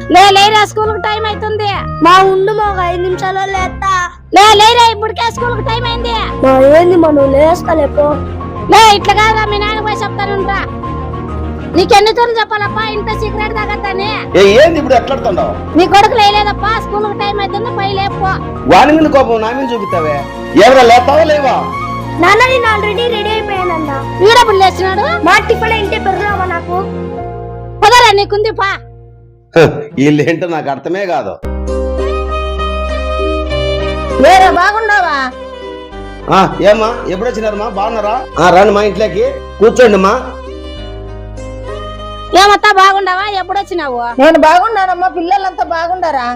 లేరా స్కూల్ కు టైం అవుతుంది. మా ఉండు మా 5 నిమిషాల్లో లేస్తా. లేరా ఇప్పటికే స్కూల్ కు టైం అయింది. మా ఏంది మనం లేస్తాలేపో. ఇట్లా కాదా మీ నాన్న పోయి చెప్తానుంటా. నీకెన్ని తూర్లు చెప్పాలప్పా ఇంట్లో సిగరెట్ తాగద్దని. ఏంది ఇప్పుడు ఎట్లాడుతున్నావు? నీ కొడుకు లేదప్పా స్కూల్ కు టైం అవుతుంది పోయి లేపో. వాడి మీద కోపం నా మీద చూపిస్తావే. ఎవరా లేస్తావా లేవా? నాన్న నేను ఆల్రెడీ రెడీ అయిపోయానన్నా. వీడప్పుడు లేచినాడు. మా టిఫిన్ ఇంటే పెరుగుదామా నాకు? కుదరా నీకుంది పా. వీళ్ళేంటో నాకు అర్థమే కాదు. వేరే బాగుండవా? ఏమ్మా ఎప్పుడు వచ్చినారమ్మా? బాగున్నారా? రండి మా ఇంట్లోకి కూర్చోండి అమ్మా. ఏమత్తా బాగుండవా? ఎప్పుడు వచ్చినావు? నేను బాగున్నానమ్మా. పిల్లలంతా బాగుండారా?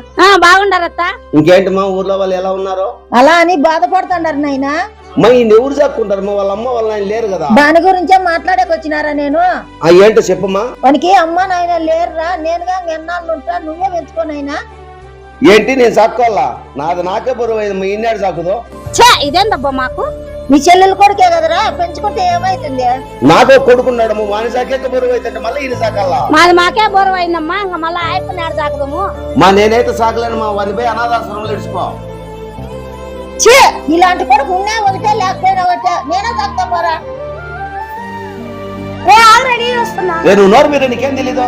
బాగుండారత్తా. ఇంకేంటమ్మా ఊర్లో వాళ్ళు ఎలా ఉన్నారు? అలా అని బాధపడుతున్నారు నాయన. మా ఈయన ఎవరు చాక్కుంటారమ్మా? వాళ్ళ అమ్మ వాళ్ళ ఆయన లేరు కదా. దాని గురించే మాట్లాడేకి వచ్చినారా నేను. ఏంటో చెప్పమ్మా. వానికి అమ్మ నాయన లేరురా. నేనుగా ఎన్నాళ్ళు ఉంటా, నువ్వే పెంచుకోనైనా. ఏంటి నేను సాక్కోవాలా? నాకే బరువు అయింది. మా ఈనాడు సాకుదో. ఇదేందబ్బా మాకు? మీ చెల్లెలు కొడుకే కదరా, పెంచుకుంటే ఏమైతుంది? నాకో కొడుకున్నాడు. వాని సాకేక బరువు అయితే మళ్ళీ ఈయన సాకాలా? మాకే బోరు అయిందమ్మా. ఇంకా మళ్ళీ ఆయప్పనాడు సాకదము. నేనైతే సాకలేను. వాని పోయి అనాథాశ్రమంలో ఇడుచుకో. ఇలాంటి కొడుకు ఉన్నా ఒకటే లేకపోయినా ఒకటే. నేనే తక్కువ పోరా. ఆల్రెడీ వస్తున్నా. నువ్వు నోరు మీద నీకేం తెలీదు.